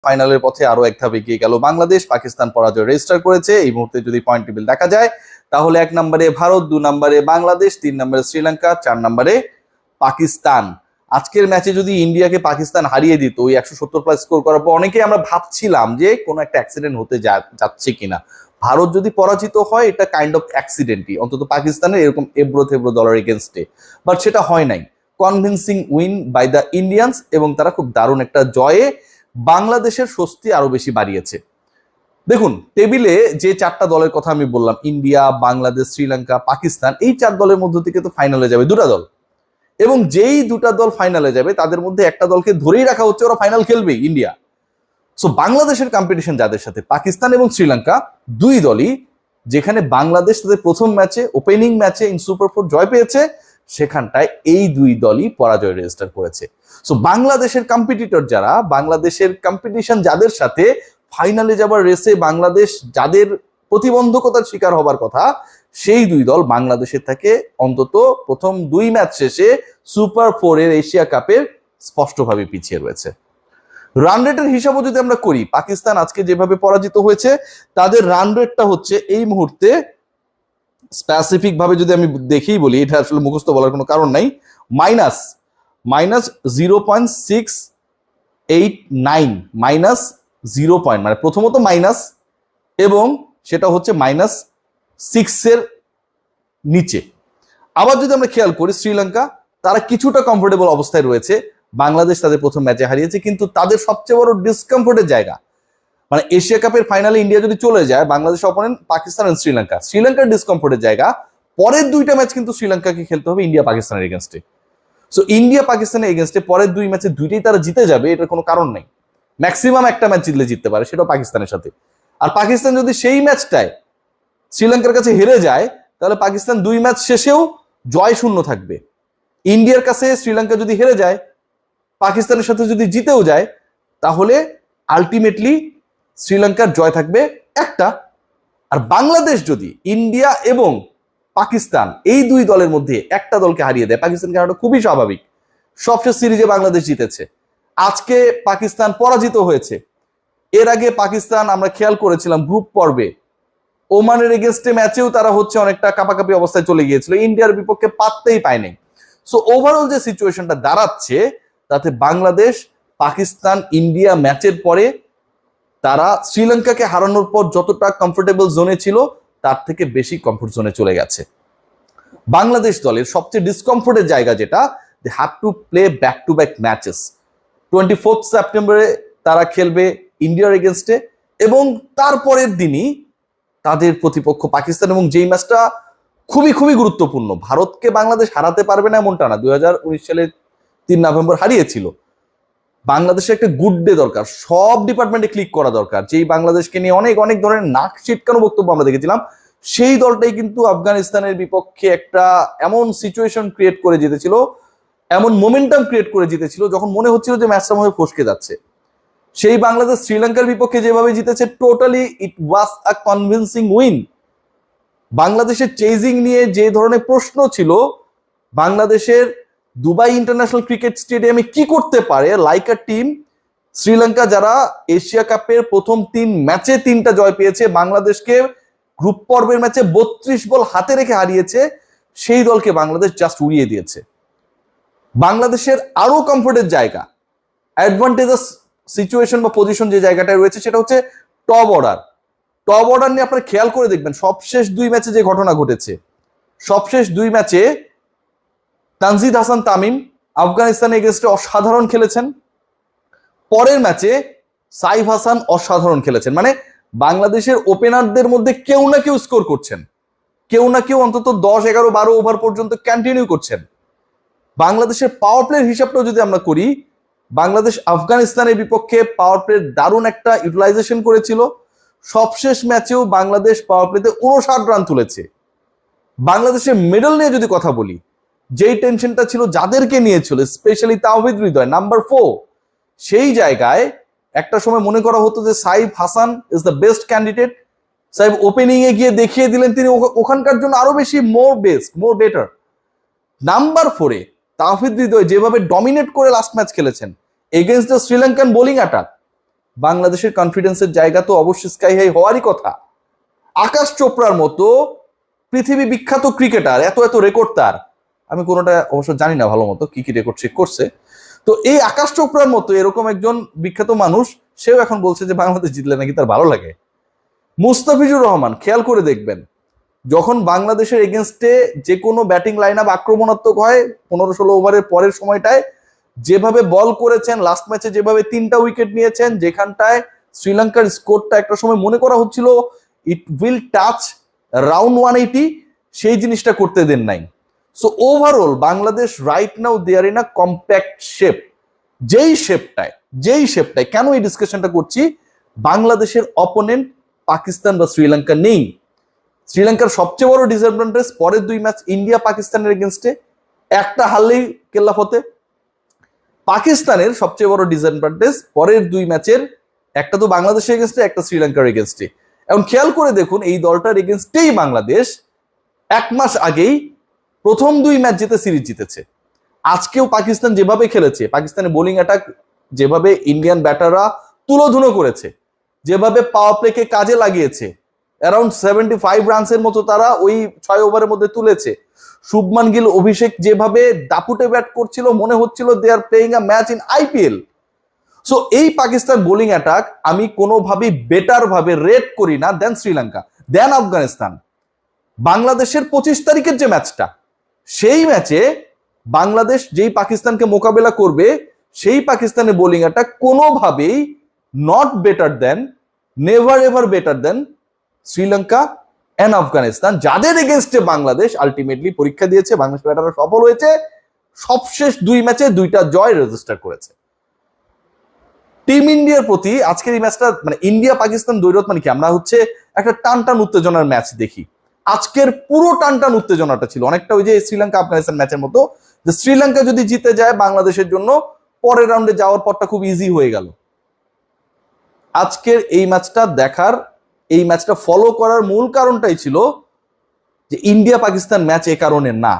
ফাইনালের পথে আরো এক ধাপ এগিয়ে গেল বাংলাদেশ। পাকিস্তান পরাজয় রেজিস্টার করেছে। এই মুহূর্তে যদি পয়েন্ট টেবিল দেখা যায় তাহলে 1 নম্বরে ভারত, 2 নম্বরে বাংলাদেশ, 3 নম্বরে শ্রীলঙ্কা, 4 নম্বরে পাকিস্তান। আজকের ম্যাচে যদি ইন্ডিয়াকে পাকিস্তান হারিয়ে দিত ওই 170+ স্কোর করার পর, অনেকেই আমরা ভাবছিলাম যে কোনো একটা অ্যাক্সিডেন্ট হতে যাচ্ছে কিনা। ভারত যদি পরাজিত হয় এটা কাইন্ড অফ অ্যাক্সিডেন্টই, অন্তত পাকিস্তানের এরকম এবড়ো থেবড়ো দলের এগেনস্টে। বাট সেটা হয় নাই। Convincing win by the Indians, এবং তারা খুব দারুণ একটা জয়ে বাংলাদেশের স্বস্তি আরো বেশি বাড়িয়েছে। দেখুন, টেবিলে যে 4টা দলের কথা আমি বললাম, ইন্ডিয়া, বাংলাদেশ, শ্রীলঙ্কা, পাকিস্তান, এই 4 দলের মধ্য থেকে তো ফাইনালে যাবে 2টা দল, এবং যেই 2টা দল ফাইনালে যাবে তাদের মধ্যে একটা দলকে ধরেই রাখা হচ্ছে ওরা ফাইনাল খেলবে, ইন্ডিয়া। সো বাংলাদেশের কম্পিটিশন যাদের সাথে, পাকিস্তান এবং শ্রীলঙ্কা, 2 দলই, যেখানে বাংলাদেশ তাদের প্রথম ম্যাচে ওপেনিং ম্যাচে ইন সুপার 4 জয় পেয়েছে, সেখানটায় এই 2 দলই পরাজয় রেজিস্টার করেছে। সো বাংলাদেশের কম্পিটিটর যারা, বাংলাদেশের কম্পিটিশন যাদের সাথে, ফাইনালে যাবার রেসে বাংলাদেশ যাদের প্রতিবন্ধকতার শিকার হবার কথা, সেই 2 দল বাংলাদেশের থেকে অন্তত প্রথম 2 ম্যাচ শেষে সুপার 4 এর এশিয়া কাপের স্পষ্টভাবে পিছিয়ে রয়েছে। রান রেটের হিসাবও যদি আমরা করি, পাকিস্তান আজকে যেভাবে পরাজিত হয়েছে তাদের রান রেটটা হচ্ছে এই মুহূর্তে, স্পেসিফিক ভাবে যদি আমি দেখেই বলি, এটা আসলে মুখস্থ বলার কোনো কারণ নাই, মাইনাস 0.689, -0 পয়েন্ট, মানে প্রথমত মাইনাস, এবং সেটা হচ্ছে -6 এর নিচে। আবার যদি আমরা খেয়াল করি, শ্রীলঙ্কা তারা কিছুটা কমফোর্টেবল অবস্থায় রয়েছে। বাংলাদেশ তাদের প্রথম ম্যাচে হারিয়েছে, কিন্তু তাদের সবচেয়ে বড় ডিসকমফোর্টের জায়গা, মানে এশিয়া কাপের ফাইনালে ইন্ডিয়া যদি চলে যায়, বাংলাদেশ অপোনেন্ট পাকিস্তান এবং শ্রীলঙ্কা, শ্রীলঙ্কার ডিসকমফোর্টের জায়গা, পরের 2টা ম্যাচ কিন্তু শ্রীলঙ্কাকে খেলতে হবে ইন্ডিয়া পাকিস্তানের এগেনস্টে। সো ইন্ডিয়া পাকিস্তানের এগেনস্টে পরের 2 ম্যাচে 2টাই তারা জিতে যাবে, এটার কোনো কারণ নেই। ম্যাক্সিমাম একটা ম্যাচ জিতলে জিততে পারে, সেটাও পাকিস্তানের সাথে। আর পাকিস্তান যদি সেই ম্যাচটায় শ্রীলঙ্কার কাছে হেরে যায়, তাহলে পাকিস্তান 2 ম্যাচ শেষেও জয় শূন্য থাকবে। ইন্ডিয়ার কাছে শ্রীলঙ্কা যদি হেরে যায়, পাকিস্তানের সাথে যদি জিতেও যায়, তাহলে আলটিমেটলি শ্রীলঙ্কার জয় থাকবে একটা। আর বাংলাদেশ যদি ইন্ডিয়া এবং পাকিস্তান এই 2 দলের মধ্যে একটা দলকে হারিয়ে দেয়, পাকিস্তানকে হারানো খুবই স্বাভাবিক। সবশেষ সিরিজে বাংলাদেশ জিতেছে, আজকে পাকিস্তান পরাজিত হয়েছে। এর আগে পাকিস্তান আমরা খেয়াল করেছিলাম গ্রুপ পর্বে ওমানের এগেনস্টে ম্যাচেও তারা হচ্ছে অনেকটা কাপাকাপি অবস্থায় চলে গিয়েছিল, ইন্ডিয়ার বিপক্ষে পাততেই পায়নি। সো ওভারঅল যে সিচুয়েশনটা দাঁড়াচ্ছে, তাতে বাংলাদেশ পাকিস্তান ইন্ডিয়া ম্যাচের পরে তারা শ্রীলঙ্কাকে হারানোর পর যতটা কমফোর্টেবল জোনে ছিল, তার থেকে বেশি কমফোর্ট জোনে চলে গেছে। বাংলাদেশ দলের সবচেয়ে ডিসকমফোর্টের জায়গা যেটা, they have to play back to back matches. 24 সেপ্টেম্বরে তারা খেলবে ইন্ডিয়ার এগেনস্টে, এবং তারপরের দিনই তাদের প্রতিপক্ষ পাকিস্তান, এবং যেই ম্যাচটা খুবই খুবই গুরুত্বপূর্ণ। ভারতকে বাংলাদেশ হারাতে পারবে না এমনটা না, 2019 সালের 3 নভেম্বর হারিয়েছিল। বাংলাদেশের একটা গুড ডে দরকার, সব ডিপার্টমেন্টে ক্লিক করা দরকার। যেই বাংলাদেশকে নিয়ে অনেক অনেক ধরনের নাক ছিটকানো বক্তব্য আমরা দেখেছিলাম, সেই দলটাই কিন্তু আফগানিস্তানের বিপক্ষে একটা এমন সিচুয়েশন ক্রিয়েট করে জিতেছিল, এমন মোমেন্টাম ক্রিয়েট করে জিতেছিল, যখন মনে হচ্ছিল যে ম্যাচটা মনে ফসকে যাচ্ছে। সেই বাংলাদেশ শ্রীলঙ্কার বিপক্ষে যেভাবে জিতেছে, টোটালি ইট ওয়াজ আ কনভিনসিং উইন। বাংলাদেশের চেজিং নিয়ে যে ধরনের প্রশ্ন ছিল, বাংলাদেশের দুবাই ইন্টারন্যাশনাল ক্রিকেট স্টেডিয়ামে কি করতে পারে লাইক আ টিম, শ্রীলঙ্কা যারা এশিয়া কাপের প্রথম 3 ম্যাচে 3টা জয় পেয়েছে, বাংলাদেশকে গ্রুপ পর্বের ম্যাচে 32 বল হাতে রেখে হারিয়েছে, সেই দলকে বাংলাদেশ জাস্ট উড়িয়ে দিয়েছে। বাংলাদেশের আরো কমফোর্টের জায়গা, অ্যাডভান্টেজাস সিচুয়েশন বা পজিশন যে জায়গাটায় রয়েছে, সেটা হচ্ছে টপ অর্ডার। টপ অর্ডার নিয়ে আপনারা খেয়াল করে দেখবেন, সবশেষ 2 ম্যাচে যে ঘটনা ঘটেছে, সবশেষ 2 ম্যাচে তানজিদ হাসান তামিম আফগানিস্তানের এগেনস্টে অসাধারণ খেলেছেন, পরের ম্যাচে সাইফ হাসান অসাধারণ খেলেছেন। মানে বাংলাদেশের ওপেনারদের মধ্যে কেউ না কেউ স্কোর করছেন, কেউ না কেউ অন্তত 10, 11, 12 ওভার পর্যন্ত কন্টিনিউ করছেন। বাংলাদেশের পাওয়ার প্লের হিসাবটাও যদি আমরা করি, বাংলাদেশ আফগানিস্তানের বিপক্ষে পাওয়ার প্লের দারুণ একটা ইউটিলাইজেশন করেছিল। সবশেষ ম্যাচেও বাংলাদেশ পাওয়ার প্লেতে 59 রান তুলেছে। বাংলাদেশের মেডেল নিয়ে যদি কথা বলি, যেই টেনশনটা ছিল যাদেরকে নিয়েছিল, স্পেশালি তাওহিদ হৃদয় নাম্বার 4, সেই জায়গায় একটা সময় মনে করা হতো যে Saif Hasan is the best candidate. Saif opening এ গিয়ে দেখিয়ে দিলেন তিনি ওখানকার জন্য আরো বেশি মোর বেটার। নাম্বার 4-এ তাওহিদ হৃদয় যেভাবে ডমিনেট করে লাস্ট ম্যাচ খেলেছেন against the Sri Lankan bowling attack, বাংলাদেশের কনফিডেন্সের জায়গা তো অবশ্যই স্কাই হাই হওয়ারই কথা। আকাশ চোপড়ার মতো পৃথিবী বিখ্যাত ক্রিকেটার, এত এত রেকর্ড তার, আমি কোনোটা অবশ্য জানি না ভালো মতো কি কি রেকর্ড চেক করছে, তো এই আকাশ চোপড়ার মতো এরকম একজন বিখ্যাত মানুষ, সেও এখন বলছে যে বাংলাদেশ জিতলে নাকি তার ভালো লাগে। মুস্তাফিজুর রহমান খেয়াল করে দেখবেন, যখন বাংলাদেশের এগেনস্টে যে কোনো ব্যাটিং লাইন আপ আক্রমণাত্মক হয় 15-16 ওভারের পরের সময়টায়, যেভাবে বল করেছেন, লাস্ট ম্যাচে যেভাবে 3টা উইকেট নিয়েছেন, যেখানটায় শ্রীলঙ্কার স্কোরটা একটা সময় মনে করা হচ্ছিল ইট উইল টাচ রাউন্ড 180, সেই জিনিসটা করতে দেন নাই। So overall Bangladesh right now they are in a compact shape. যেই শেপটায় কেন এই ডিসকাশনটা করছি, বাংলাদেশের অপোনেন্ট পাকিস্তান বা শ্রীলঙ্কা নেই। শ্রীলঙ্কার সবচেয়ে বড় ডিসঅ্যাডভান্টেজ পরের 2 ম্যাচ ইন্ডিয়া পাকিস্তানের এগেনস্টে একটা হারলেই কেল্লা ফতে। পাকিস্তানের সবচেয়ে বড় ডিসঅ্যাডভান্টেজ পরের 2 ম্যাচের একটা তো বাংলাদেশের এগেনস্টে, একটা শ্রীলঙ্কার এগেনস্টে। এখন খেয়াল করে দেখুন, এই দলটার এগেনস্টেই বাংলাদেশ 1 মাস আগেই প্রথম 2 ম্যাচ জিতে সিরিজ জিতেছে। আজকেও পাকিস্তান যেভাবে খেলেছে, পাকিস্তানের বোলিং অ্যাটাক যেভাবে ইন্ডিয়ান ব্যাটাররা তুলোধুনো করেছে, যেভাবে পাওয়ার প্লেকে কাজে লাগিয়েছে, অ্যারাউন্ড 75 রানসের মতো তারা ওই 6 ওভারের মধ্যে তুলেছে। শুভমান গিল, অভিষেক যেভাবে দাপুটে ব্যাট করছিল, মনে হচ্ছিল they are playing a match in IPL. So এই পাকিস্তান বোলিং অ্যাটাক আমি কোনোভাবেই বেটার ভাবে রেট করি না দেন শ্রীলঙ্কা, দেন আফগানিস্তান। বাংলাদেশের 25 তারিখের যে ম্যাচটা, সেই ম্যাচে বাংলাদেশ যেই পাকিস্তানকে মোকাবেলা করবে, সেই পাকিস্তানের বোলিং অ্যাটাক কোনোভাবেই not better than, never ever better than Sri Lanka and Afghanistan, যাদের এগেনস্টে বাংলাদেশ আলটিমেটলি পরীক্ষা দিয়েছে। বাংলাদেশ ব্যাটাররা সফল হয়েছে, সবশেষ 2 ম্যাচে 2টা জয় রেজিস্টার করেছে। টিম ইন্ডিয়ার প্রতি আজকের এই ম্যাচটা মানে ইন্ডিয়া পাকিস্তান দ্বৈরথ মানে কি, আমরা হচ্ছে একটা টান উত্তেজনার ম্যাচ দেখি। আজকের পুরো টান উত্তেজনাটা ছিল অনেকটা ওই যে শ্রীলঙ্কা আফগানিস্তান ম্যাচের মতো, যে শ্রীলঙ্কা যদি জিতে যায় বাংলাদেশের জন্য পরের রাউন্ডে যাওয়ার পরটা খুব ইজি হয়ে গেল। আজকের এই ম্যাচটা দেখার, এই ম্যাচটা ফলো করার মূল কারণটাই ছিল যে ইন্ডিয়া পাকিস্তান ম্যাচ এ কারণে না,